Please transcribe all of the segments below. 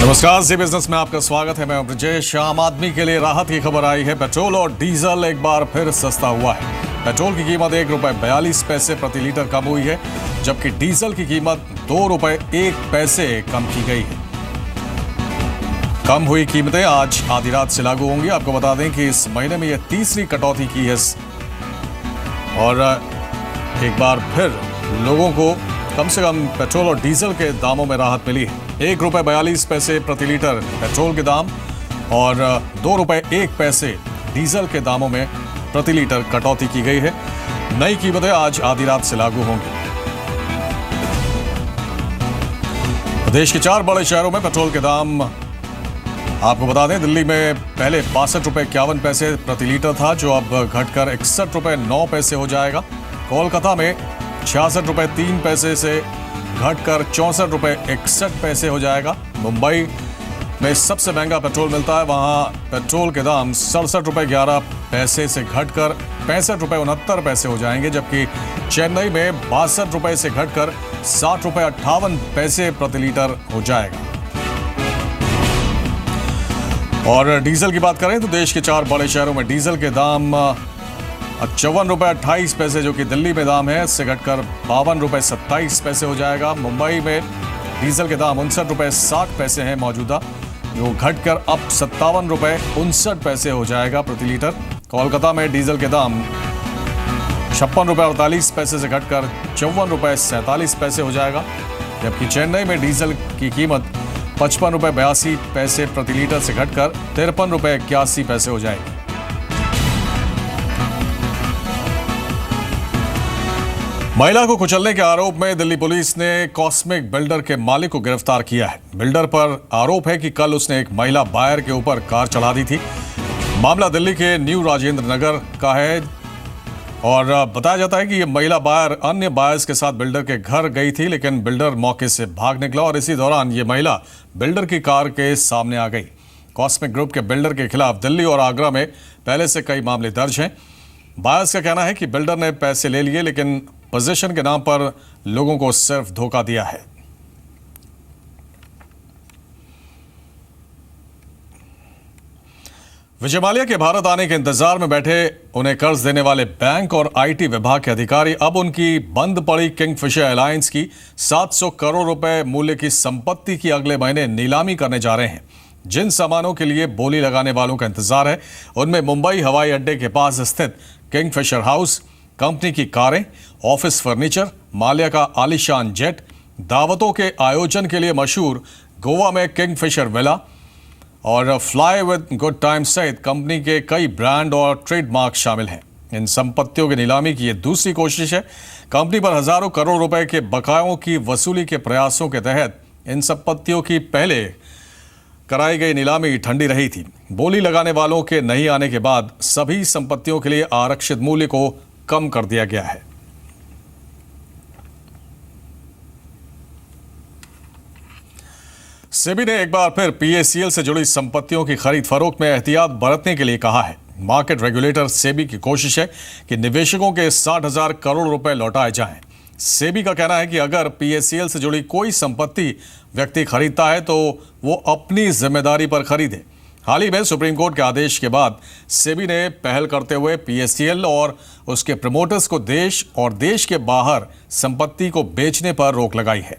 नमस्कार, जी बिजनेस में आपका स्वागत है। मैं ब्रजेश। आम आदमी के लिए राहत की खबर आई है। पेट्रोल और डीजल एक बार फिर सस्ता हुआ है। पेट्रोल की कीमत ₹1.42 प्रति लीटर कम हुई है, जबकि डीजल की कीमत ₹2.01 कम की गई है। कम हुई कीमतें आज आधी रात से लागू होंगी। आपको बता दें कि इस महीने में यह तीसरी कटौती की है और एक बार फिर लोगों को कम से कम पेट्रोल और डीजल के दामों में राहत मिली है। ₹1.42 प्रति लीटर पेट्रोल के दाम और ₹2.01 डीजल के दामों में प्रति लीटर कटौती की गई है। नई कीमतें आज आधी रात से लागू होंगी। देश के 4 बड़े शहरों में पेट्रोल के दाम आपको बता दें, दिल्ली में पहले ₹62.51 प्रति लीटर था, जो अब घटकर ₹61.09 हो जाएगा। कोलकाता में ₹66.03 से घटकर ₹64.61 हो जाएगा। मुंबई में सबसे महंगा पेट्रोल मिलता है, वहां पेट्रोल के दाम ₹67.11 से घटकर ₹65.69 हो जाएंगे, जबकि चेन्नई में ₹62 से घटकर ₹60.58 प्रति लीटर हो जाएगा। और डीजल की बात करें तो देश के 4 बड़े शहरों में डीजल के दाम ₹54.28 जो कि दिल्ली में दाम है, इससे घटकर ₹52.27 हो जाएगा। मुंबई में डीजल के दाम ₹59.60 है मौजूदा, जो घटकर अब ₹57.59 हो जाएगा प्रति लीटर। कोलकाता में डीजल के दाम ₹56.48 से घटकर ₹54.47 हो जाएगा, जबकि चेन्नई में डीजल की कीमत ₹55.82 प्रति लीटर से घटकर ₹53.81 हो जाएगी। महिला को कुचलने के आरोप में दिल्ली पुलिस ने कॉस्मिक बिल्डर के मालिक को गिरफ्तार किया है। बिल्डर पर आरोप है कि कल उसने एक महिला बायर के ऊपर कार चढ़ा दी थी। मामला दिल्ली के न्यू राजेंद्र नगर का है और बताया जाता है कि ये महिला बायर अन्य बायर्स के साथ बिल्डर के घर गई थी, लेकिन बिल्डर मौके से भाग निकला और इसी दौरान ये महिला बिल्डर की कार के सामने आ गई। कॉस्मिक ग्रुप के बिल्डर के खिलाफ दिल्ली और आगरा में पहले से कई मामले दर्ज हैं। बायर्स का कहना है कि बिल्डर ने पैसे ले लिए, लेकिन पोजीशन के नाम पर लोगों को सिर्फ धोखा दिया है। विजय माल्या के भारत आने के इंतजार में बैठे उन्हें कर्ज देने वाले बैंक और आईटी विभाग के अधिकारी अब उनकी बंद पड़ी किंगफिशर एयरलाइंस की 700 करोड़ रुपए मूल्य की संपत्ति की अगले महीने नीलामी करने जा रहे हैं। जिन सामानों के लिए बोली लगाने वालों का इंतजार है, उनमें मुंबई हवाई अड्डे के पास स्थित किंगफिशर हाउस, कंपनी की कारें, ऑफिस फर्नीचर, माल्या का आलीशान जेट, दावतों के आयोजन के लिए मशहूर गोवा में किंगफिशर विला और फ्लाई विद गुड टाइम सहित कंपनी के कई ब्रांड और ट्रेडमार्क शामिल हैं। इन संपत्तियों की नीलामी की यह दूसरी कोशिश है। कंपनी पर हजारों करोड़ रुपए के बकायों की वसूली के प्रयासों के तहत इन संपत्तियों की पहले कराई गई नीलामी ठंडी रही थी। बोली लगाने वालों के नहीं आने के बाद सभी संपत्तियों के लिए आरक्षित मूल्य को कम कर दिया गया है। सेबी ने एक बार फिर पीएसीएल से जुड़ी संपत्तियों की खरीद फरोख्त में एहतियात बरतने के लिए कहा है। मार्केट रेगुलेटर सेबी की कोशिश है कि निवेशकों के 60,000 करोड़ रुपए लौटाए जाएं। सेबी का कहना है कि अगर पीएसीएल से जुड़ी कोई संपत्ति व्यक्ति खरीदता है तो वो अपनी जिम्मेदारी पर खरीदे। हाल ही में सुप्रीम कोर्ट के आदेश के बाद सेबी ने पहल करते हुए पीएसीएल और उसके प्रमोटर्स को देश और देश के बाहर संपत्ति को बेचने पर रोक लगाई है।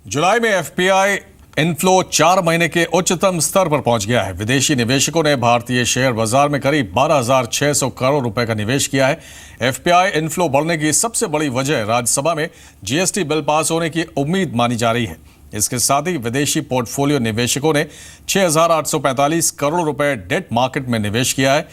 जुलाई में एफपीआई इनफ्लो 4 महीने के उच्चतम स्तर पर पहुंच गया है। विदेशी निवेशकों ने भारतीय शेयर बाजार में करीब 12,600 करोड़ रुपए का निवेश किया है। एफपीआई इनफ्लो बढ़ने की सबसे बड़ी वजह राज्यसभा में जीएसटी बिल पास होने की उम्मीद मानी जा रही है। इसके साथ ही विदेशी पोर्टफोलियो निवेशकों ने 6,845 करोड़ रुपए डेट मार्केट में निवेश किया है।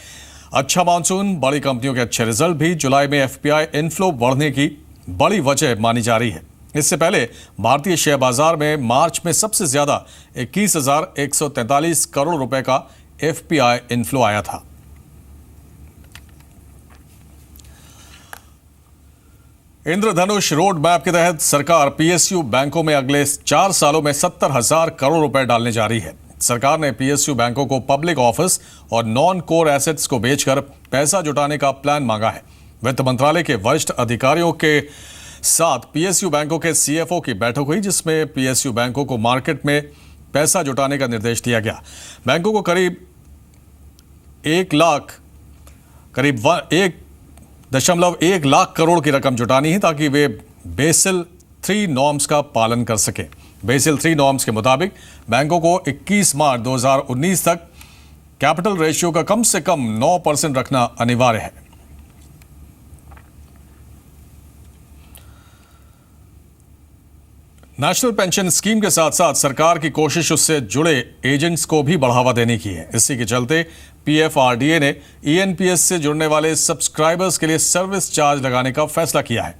अच्छा मानसून, बड़ी कंपनियों के अच्छे रिजल्ट भी जुलाई में एफपीआई इनफ्लो बढ़ने की बड़ी वजह मानी जा रही है। इससे पहले भारतीय शेयर बाजार में मार्च में सबसे ज्यादा 21,143 करोड़ रुपए का एफपीआई इनफ्लो आया था। इंद्रधनुष रोड मैप के तहत सरकार पीएसयू बैंकों में अगले 4 सालों में 70,000 करोड़ रुपए डालने जा रही है। सरकार ने पीएसयू बैंकों को पब्लिक ऑफिस और नॉन कोर एसेट्स को बेचकर पैसा जुटाने का प्लान मांगा है। वित्त मंत्रालय के वरिष्ठ अधिकारियों के साथ पीएसयू बैंकों के सीएफओ की बैठक हुई, जिसमें पीएसयू बैंकों को मार्केट में पैसा जुटाने का निर्देश दिया गया। बैंकों को करीब 1.1 लाख करोड़ की रकम जुटानी है ताकि वे बेसिल 3 नॉर्म्स का पालन कर सकें। बेसिल 3 नॉर्म्स के मुताबिक बैंकों को 21 मार्च 2019 तक कैपिटल रेशियो का कम से कम 9% रखना अनिवार्य है। नेशनल पेंशन स्कीम के साथ साथ सरकार की कोशिश उससे जुड़े एजेंट्स को भी बढ़ावा देने की है। इसी के चलते पीएफआरडीए ने ईएनपीएस से जुड़ने वाले सब्सक्राइबर्स के लिए सर्विस चार्ज लगाने का फैसला किया है।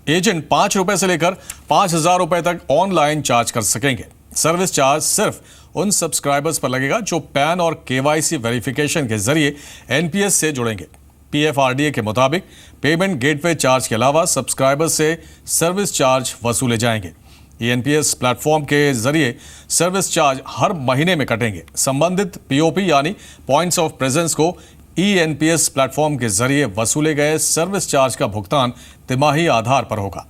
एजेंट 5 रुपए से लेकर 5,000 रुपए तक ऑनलाइन चार्ज कर सकेंगे। सर्विस चार्ज सिर्फ उन सब्सक्राइबर्स पर लगेगा जो पैन और केवाईसी वेरिफिकेशन के जरिए एनपीएस से जुड़ेंगे। पीएफआरडीए के मुताबिक पेमेंट गेटवे चार्ज के अलावा सब्सक्राइबर्स से सर्विस चार्ज वसूले जाएंगे। ईएनपीएस प्लेटफॉर्म के जरिए सर्विस चार्ज हर महीने में कटेंगे। संबंधित पीओपी यानी पॉइंट्स ऑफ प्रेजेंस को ईएनपीएस प्लेटफॉर्म के जरिए वसूले गए सर्विस चार्ज का भुगतान तिमाही आधार पर होगा।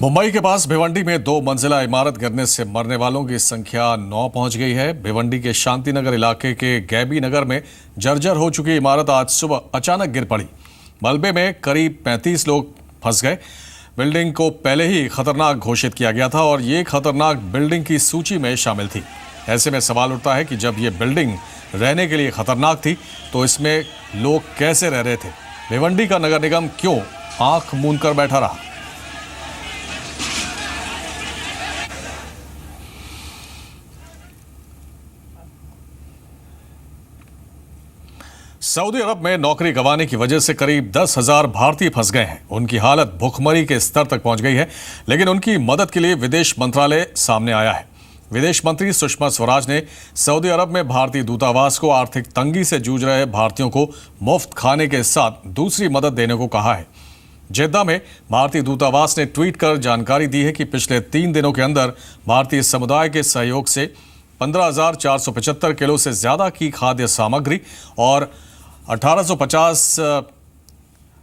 मुंबई के पास भिवंडी में 2 मंजिला इमारत गिरने से मरने वालों की संख्या 9 पहुंच गई है। भिवंडी के शांतिनगर इलाके के गैबी नगर में जर्जर हो चुकी इमारत आज सुबह अचानक गिर पड़ी। मलबे में करीब 35 लोग फंस गए। बिल्डिंग को पहले ही खतरनाक घोषित किया गया था और ये खतरनाक बिल्डिंग की सूची में शामिल थी। ऐसे में सवाल उठता है कि जब ये बिल्डिंग रहने के लिए खतरनाक थी तो इसमें लोग कैसे रह रहे थे? भिवंडी का नगर निगम क्यों आंख मूंद कर बैठा रहा? सऊदी अरब में नौकरी गंवाने की वजह से करीब 10,000 भारतीय फंस गए हैं। उनकी हालत भुखमरी के स्तर तक पहुंच गई है, लेकिन उनकी मदद के लिए विदेश मंत्रालय सामने आया है। विदेश मंत्री सुषमा स्वराज ने सऊदी अरब में भारतीय दूतावास को आर्थिक तंगी से जूझ रहे भारतीयों को मुफ्त खाने के साथ दूसरी मदद देने को कहा है। जेद्दा में भारतीय दूतावास ने ट्वीट कर जानकारी दी है कि पिछले 3 दिनों के अंदर भारतीय समुदाय के सहयोग से 15,475 किलो से ज्यादा की खाद्य सामग्री और 1850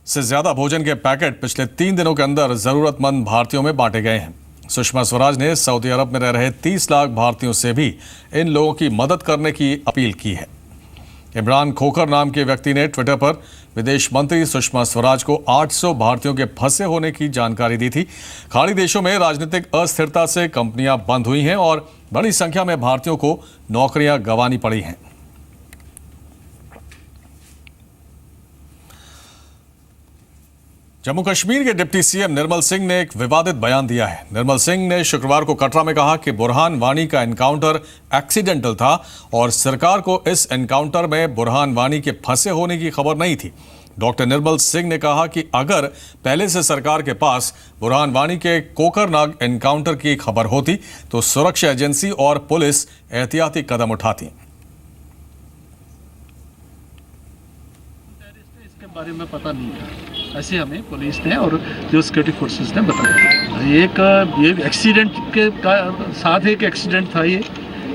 से ज्यादा भोजन के पैकेट पिछले 3 दिनों के अंदर जरूरतमंद भारतीयों में बांटे गए हैं। सुषमा स्वराज ने सऊदी अरब में रह रहे 30 लाख भारतीयों से भी इन लोगों की मदद करने की अपील की है। इमरान खोखर नाम के व्यक्ति ने ट्विटर पर विदेश मंत्री सुषमा स्वराज को 800 भारतीयों के फंसे होने की जानकारी दी थी। खाड़ी देशों में राजनीतिक अस्थिरता से कंपनियां बंद हुई हैं और बड़ी संख्या में भारतीयों को नौकरियां गंवानी पड़ी हैं। जम्मू कश्मीर के डिप्टी सीएम निर्मल सिंह ने एक विवादित बयान दिया है। निर्मल सिंह ने शुक्रवार को कटरा में कहा कि बुरहान वानी का एनकाउंटर एक्सीडेंटल था और सरकार को इस एनकाउंटर में बुरहान वानी के फंसे होने की खबर नहीं थी। डॉक्टर निर्मल सिंह ने कहा कि अगर पहले से सरकार के पास बुरहान वानी के कोकरनाग एनकाउंटर की खबर होती तो सुरक्षा एजेंसी और पुलिस एहतियाती कदम उठाती। इसके बारे में पता नहीं था, ऐसे हमें पुलिस ने और जो सिक्योरिटी फोर्सेस ने बताया। ये एक्सीडेंट के साथ एक एक्सीडेंट था ये,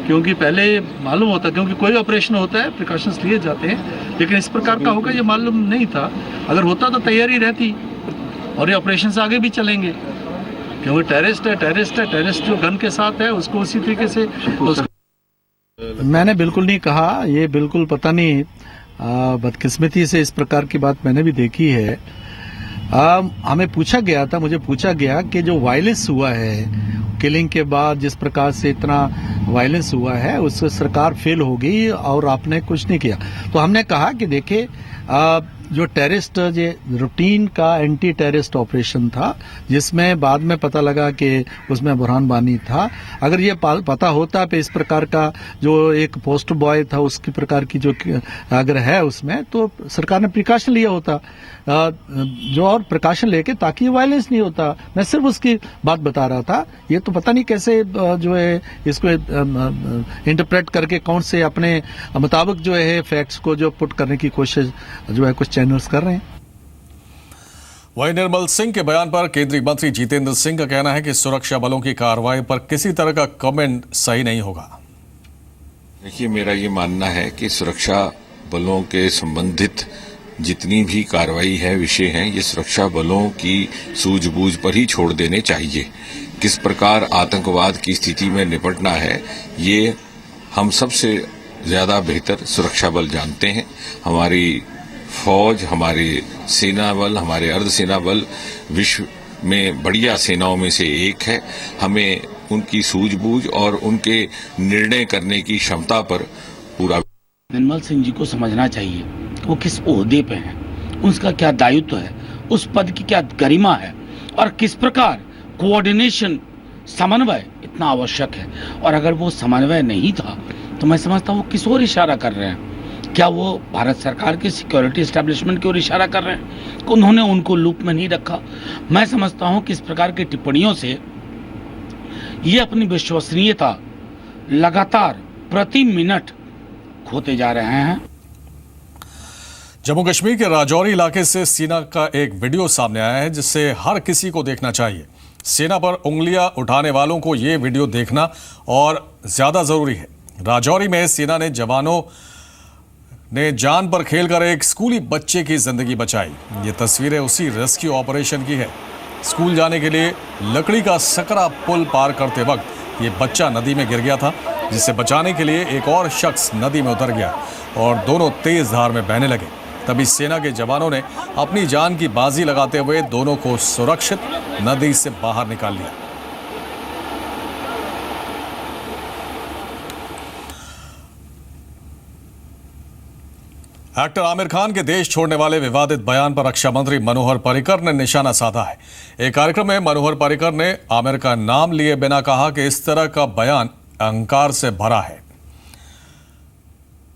क्योंकि पहले मालूम होता, क्योंकि कोई ऑपरेशन होता है प्रिकॉशंस लिए जाते हैं, लेकिन इस प्रकार का होगा ये मालूम नहीं था। अगर होता तो तैयारी रहती और ये ऑपरेशन आगे भी चलेंगे, क्योंकि टेररिस्ट जो गन के साथ है उसको उसी तरीके से मैंने बिल्कुल नहीं कहा, ये बिल्कुल पता नहीं, बदकिस्मती से इस प्रकार की बात मैंने भी देखी है। हमें पूछा गया था, मुझे पूछा गया कि जो वायलेंस हुआ है किलिंग के बाद, जिस प्रकार से इतना वायलेंस हुआ है उससे सरकार फेल हो गई और आपने कुछ नहीं किया। तो हमने कहा कि देखिए जो टेररिस्ट रूटीन का एंटी टेररिस्ट ऑपरेशन था, जिसमें बाद में पता लगा कि उसमें बुरहान वानी था। अगर ये पता होता पे इस प्रकार का जो एक पोस्ट बॉय था उसकी प्रकार की जो अगर है उसमें, तो सरकार ने प्रिकॉशन लिया होता, जो और प्रिकॉशन लेके ताकि ये वायलेंस नहीं होता। मैं सिर्फ उसकी बात बता रहा था। ये तो पता नहीं कैसे जो है इसको इंटरप्रेट करके कौन से अपने मुताबिक जो है फैक्ट्स को जो पुट करने की कोशिश जो है कुछ चैनल्स कर रहे हैं। वहीं निर्मल सिंह के बयान पर केंद्रीय मंत्री जितेंद्र सिंह का कहना है कि सुरक्षा बलों की कार्रवाई पर किसी तरह का कमेंट सही नहीं होगा। देखिए, मेरा ये मानना है कि सुरक्षा बलों के संबंधित जितनी भी कार्रवाई है, विषय हैं, ये सुरक्षा बलों की सूझबूझ पर ही छोड़ देने चाहिए। किस प्रकार आतंकवाद की स्थिति में निपटना है, ये हम सबसे ज्यादा बेहतर सुरक्षा बल जानते हैं। हमारी फौज, हमारे सेना बल, हमारे अर्धसेना बल विश्व में बढ़िया सेनाओं में से एक है। हमें उनकी सूझबूझ और उनके निर्णय करने की क्षमता पर पूरा। निर्मल सिंह जी को समझना चाहिए कि वो किस ओहदे पे हैं, उसका क्या दायित्व है, उस पद की क्या गरिमा है और किस प्रकार कोऑर्डिनेशन, समन्वय इतना आवश्यक है। और अगर वो समन्वय नहीं था तो मैं समझता हूँ वो किस ओर इशारा कर रहे हैं। क्या वो भारत सरकार के सिक्योरिटी एस्टेब्लिशमेंट की ओर इशारा कर रहे हैं कि उन्होंने उनको लूप में नहीं रखा। मैं समझता हूँ कि इस प्रकार की टिप्पणियों से ये अपनी विश्वसनीयता लगातार प्रति मिनट खोते जा रहे हैं। जम्मू कश्मीर के राजौरी इलाके से सेना का एक वीडियो सामने आया है जिसे हर किसी को देखना चाहिए। सेना पर उंगलियां उठाने वालों को ये वीडियो देखना और ज्यादा जरूरी है। राजौरी में सेना ने जवानों ने जान पर खेलकर एक स्कूली बच्चे की जिंदगी बचाई। ये तस्वीरें उसी रेस्क्यू ऑपरेशन की है। स्कूल जाने के लिए लकड़ी का सकरा पुल पार करते वक्त ये बच्चा नदी में गिर गया था, जिसे बचाने के लिए एक और शख्स नदी में उतर गया और दोनों तेज धार में बहने लगे। तभी सेना के जवानों ने अपनी जान की बाजी लगाते हुए दोनों को सुरक्षित नदी से बाहर निकाल लिया। एक्टर आमिर खान के देश छोड़ने वाले विवादित बयान पर रक्षा मंत्री मनोहर पर्रिकर ने निशाना साधा है। एक कार्यक्रम में मनोहर पर्रिकर ने आमिर का नाम लिए बिना कहा कि इस तरह का बयान अहंकार से भरा है।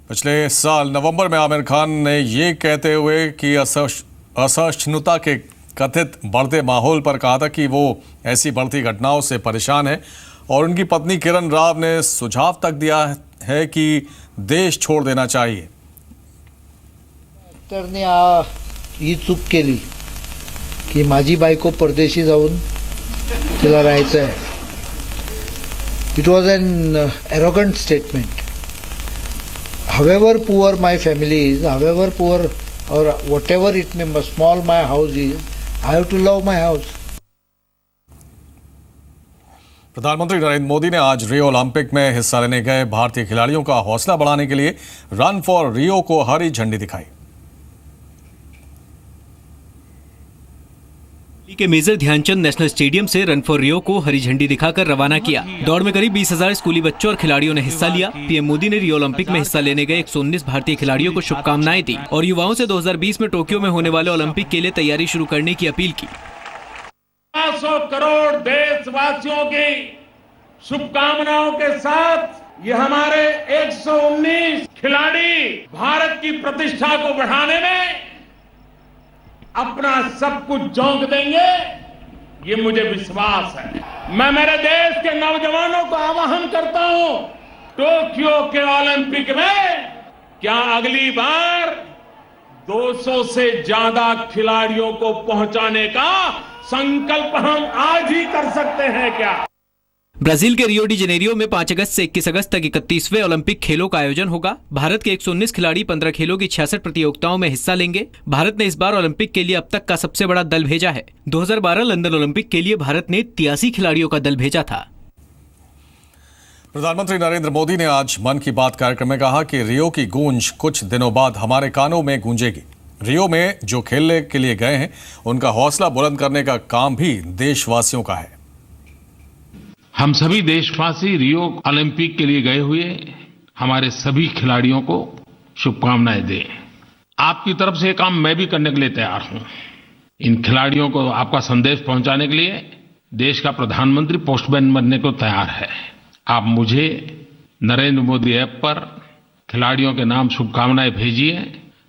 पिछले साल नवंबर में आमिर खान ने ये कहते हुए कि असहिष्णुता के कथित बढ़ते माहौल पर कहा था कि वो ऐसी बढ़ती घटनाओं से परेशान है और उनकी पत्नी किरण राव ने सुझाव तक दिया है कि देश छोड़ देना चाहिए। डॉक्टरने ही चूक केली की माझी बायको परदेशी जाऊन तिला राहायचं आहे. It was an arrogant statement. However poor my family is, however poor or whatever it may be small my house is, I have to love my house. प्रधानमंत्री नरेंद्र मोदी ने आज रियो ओलंपिक में हिस्सा लेने गए भारतीय खिलाड़ियों का हौसला बढ़ाने के लिए रन फॉर रियो को हरी झंडी दिखाई। के मेजर ध्यानचंद नेशनल स्टेडियम से रन फॉर रियो को हरी झंडी दिखाकर रवाना किया। दौड़ में करीब 20,000 स्कूली बच्चों और खिलाड़ियों ने हिस्सा लिया। पीएम मोदी ने रियो ओलंपिक में हिस्सा लेने गए 119 भारतीय खिलाड़ियों को शुभकामनाएं दी और युवाओं से 2020 में टोक्यो में होने वाले ओलंपिक के लिए तैयारी शुरू करने की अपील की। 500 करोड़ देशवासियों की शुभकामनाओं के साथ ये हमारे 119 खिलाड़ी भारत की प्रतिष्ठा को बढ़ाने में अपना सब कुछ झोंक देंगे, ये मुझे विश्वास है। मैं मेरे देश के नौजवानों को आह्वान करता हूं, टोक्यो के ओलंपिक में क्या अगली बार 200 से ज्यादा खिलाड़ियों को पहुंचाने का संकल्प हम आज ही कर सकते हैं क्या? ब्राजील के रियो डी जेनेरियो में 5 अगस्त से 21 अगस्त तक 31वें ओलंपिक खेलों का आयोजन होगा। भारत के 119 खिलाड़ी 15 खेलों की 66 प्रतियोगिताओं में हिस्सा लेंगे। भारत ने इस बार ओलंपिक के लिए अब तक का सबसे बड़ा दल भेजा है। 2012 लंदन ओलंपिक के लिए भारत ने 83 खिलाड़ियों का दल भेजा था। प्रधानमंत्री नरेंद्र मोदी ने आज मन की बात कार्यक्रम में कहा कि रियो की गूंज कुछ दिनों बाद हमारे कानों में गूंजेगी। रियो में जो खेलने के लिए गए हैं उनका हौसला बुलंद करने का काम भी देशवासियों का है। हम सभी देशवासी रियो ओलंपिक के लिए गए हुए हमारे सभी खिलाड़ियों को शुभकामनाएं दें। आपकी तरफ से ये काम मैं भी करने के लिए तैयार हूं। इन खिलाड़ियों को आपका संदेश पहुंचाने के लिए देश का प्रधानमंत्री पोस्टमैन बनने को तैयार है। आप मुझे नरेंद्र मोदी ऐप पर खिलाड़ियों के नाम शुभकामनाएं भेजिए,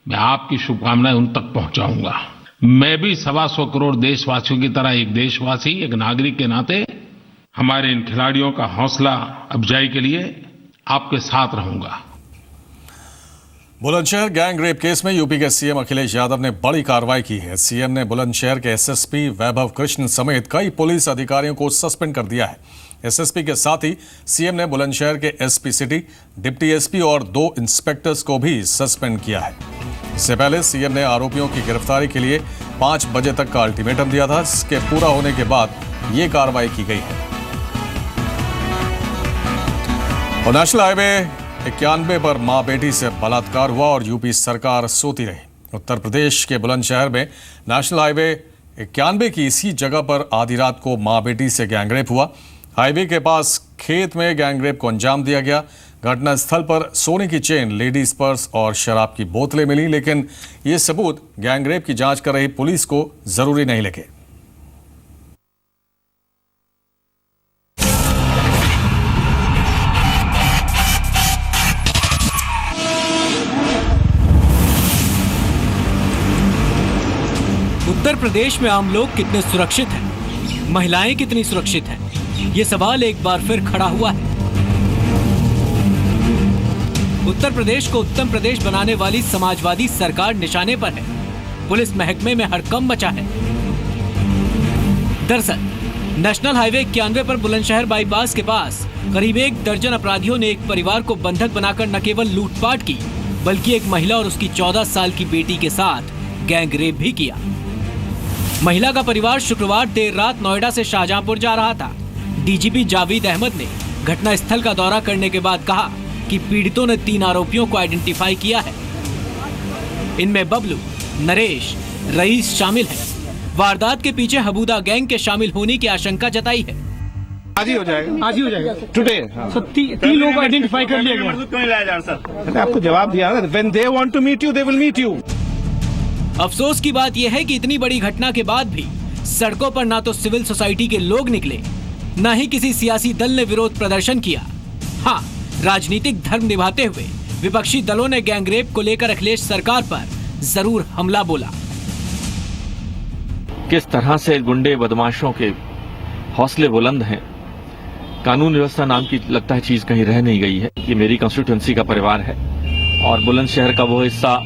मैं आपकी शुभकामनाएं उन तक पहुंचाऊंगा। मैं भी 125 करोड़ देशवासियों की तरह एक देशवासी, एक नागरिक के नाते हमारे इन खिलाड़ियों का हौसला अफजाई के लिए आपके साथ रहूंगा। बुलंदशहर गैंग रेप केस में यूपी के सीएम अखिलेश यादव ने बड़ी कार्रवाई की है। सीएम ने बुलंदशहर के एसएसपी वैभव कृष्ण समेत कई पुलिस अधिकारियों को सस्पेंड कर दिया है। एसएसपी के साथ ही सीएम ने बुलंदशहर के एसपी सिटी, डिप्टी एसपी और 2 इंस्पेक्टर्स को भी सस्पेंड किया है। इससे पहले सीएम ने आरोपियों की गिरफ्तारी के लिए 5 बजे तक का अल्टीमेटम दिया था, जिसके पूरा होने के बाद ये कार्रवाई की गई है। और नेशनल हाईवे 91 पर मां बेटी से बलात्कार हुआ और यूपी सरकार सोती रही। उत्तर प्रदेश के बुलंदशहर में नेशनल हाईवे 91 की इसी जगह पर आधी रात को मां बेटी से गैंगरेप हुआ। हाईवे के पास खेत में गैंगरेप को अंजाम दिया गया। घटनास्थल पर सोने की चेन, लेडीज पर्स और शराब की बोतलें मिली, लेकिन ये सबूत गैंगरेप की जांच कर रही पुलिस को जरूरी नहीं लगे। उत्तर प्रदेश में आम लोग कितने सुरक्षित हैं, महिलाएं कितनी सुरक्षित हैं, ये सवाल एक बार फिर खड़ा हुआ है। उत्तर प्रदेश को उत्तम प्रदेश बनाने वाली समाजवादी सरकार निशाने पर है। पुलिस महकमे में हड़कंप मचा है। दरअसल नेशनल हाईवे 91 पर बुलंदशहर बाईपास के पास करीब 1 दर्जन अपराधियों ने एक परिवार को बंधक बनाकर न केवल लूटपाट की, बल्कि एक महिला और उसकी 14 साल की बेटी के साथ गैंग रेप भी किया। महिला का परिवार शुक्रवार देर रात नोएडा से शाहजहांपुर जा रहा था। डीजीपी जावेद अहमद ने घटनास्थल का दौरा करने के बाद कहा कि पीड़ितों ने 3 आरोपियों को आइडेंटिफाई किया है। इनमें बबलू, नरेश, रईस शामिल हैं। वारदात के पीछे हबूदा गैंग के शामिल होने की आशंका जताई है। आज ही हो जाएगा टुडे। 3 लोग आइडेंटिफाई कर लिए गए। क्यों नहीं लाया जा रहा सर? मैंने आपको जवाब दिया ना, when they want to meet you they will meet you. अफसोस की बात यह है कि इतनी बड़ी घटना के बाद भी सड़कों पर ना तो सिविल सोसाइटी के लोग निकले, न ही किसी सियासी दल ने विरोध प्रदर्शन किया। हाँ, राजनीतिक धर्म निभाते हुए विपक्षी दलों ने गैंगरेप को लेकर अखिलेश सरकार पर जरूर हमला बोला। किस तरह से गुंडे बदमाशों के हौसले बुलंद हैं। कानून व्यवस्था नाम की लगता है चीज कहीं रह नहीं गई है। ये मेरी कंस्टिट्यूएंसी का परिवार है और बुलंदशहर का वो हिस्सा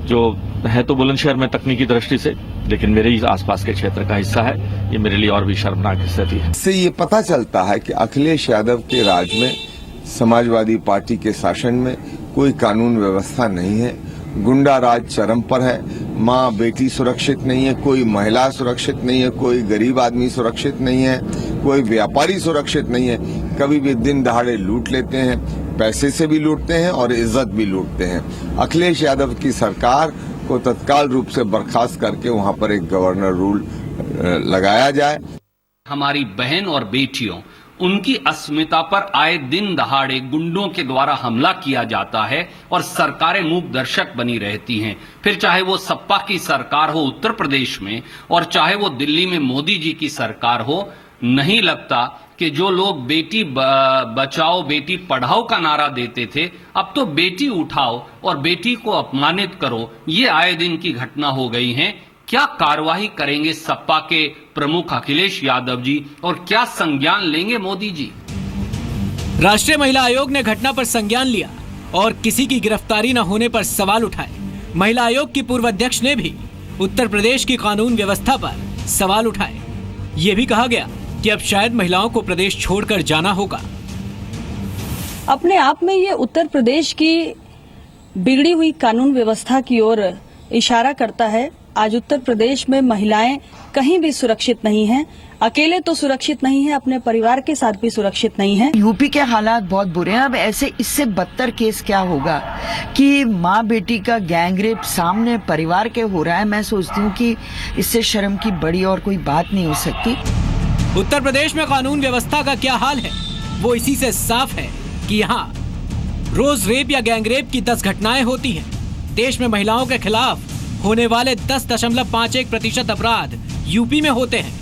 जो है तो बुलंदशहर में तकनीकी दृष्टि से, लेकिन मेरे ही आसपास के क्षेत्र का हिस्सा है। ये मेरे लिए और भी शर्मनाक स्थिति है। इससे ये पता चलता है कि अखिलेश यादव के राज में, समाजवादी पार्टी के शासन में कोई कानून व्यवस्था नहीं है। गुंडा राज चरम पर है। माँ बेटी सुरक्षित नहीं है, कोई महिला सुरक्षित नहीं है, कोई गरीब आदमी सुरक्षित नहीं है, कोई व्यापारी सुरक्षित नहीं है। कभी भी दिन दहाड़े लूट लेते हैं, पैसे से भी लूटते हैं और इज्जत भी लूटते हैं। अखिलेश यादव की सरकार को तत्काल रूप से बर्खास्त करके वहां पर एक गवर्नर रूल लगाया जाए। हमारी बहन और बेटियों, उनकी अस्मिता पर आए दिन दहाड़े गुंडों के द्वारा हमला किया जाता है और सरकारें मूक दर्शक बनी रहती हैं। फिर चाहे वो सपा की सरकार हो उत्तर प्रदेश में और चाहे वो दिल्ली में मोदी जी की सरकार हो, नहीं लगता कि जो लोग बेटी बचाओ बेटी पढ़ाओ का नारा देते थे, अब तो बेटी उठाओ और बेटी को अपमानित करो, ये आए दिन की घटना हो गई है। क्या कार्रवाई करेंगे सपा के प्रमुख अखिलेश यादव जी और क्या संज्ञान लेंगे मोदी जी? राष्ट्रीय महिला आयोग ने घटना पर संज्ञान लिया और किसी की गिरफ्तारी न होने पर सवाल उठाए। महिला आयोग की पूर्व अध्यक्ष ने भी उत्तर प्रदेश की कानून व्यवस्था पर सवाल उठाए। ये भी कहा गया कि अब शायद महिलाओं को प्रदेश छोड़कर जाना होगा। अपने आप में ये उत्तर प्रदेश की बिगड़ी हुई कानून व्यवस्था की ओर इशारा करता है। आज उत्तर प्रदेश में महिलाएं कहीं भी सुरक्षित नहीं हैं। अकेले तो सुरक्षित नहीं है, अपने परिवार के साथ भी सुरक्षित नहीं है। यूपी के हालात बहुत बुरे हैं। अब ऐसे इससे बदतर केस क्या होगा कि माँ बेटी का गैंगरेप सामने परिवार के हो रहा है। मैं सोचती हूँ कि इससे शर्म की बड़ी और कोई बात नहीं हो सकती। उत्तर प्रदेश में कानून व्यवस्था का क्या हाल है, वो इसी से साफ है कि यहाँ रोज रेप या गैंगरेप की 10 घटनाएं होती हैं। देश में महिलाओं के खिलाफ होने वाले 10.51% अपराध यूपी में होते हैं।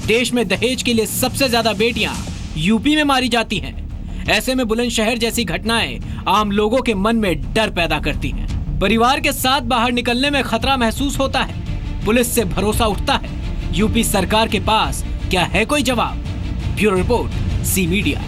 देश में दहेज के लिए सबसे ज्यादा बेटियां यूपी में मारी जाती हैं। ऐसे में बुलंदशहर जैसी घटनाएं आम लोगों के मन में डर पैदा करती हैं। परिवार के साथ बाहर निकलने में खतरा महसूस होता है। पुलिस से भरोसा उठता है। यूपी सरकार के पास क्या है कोई जवाब? Bureau report, C media.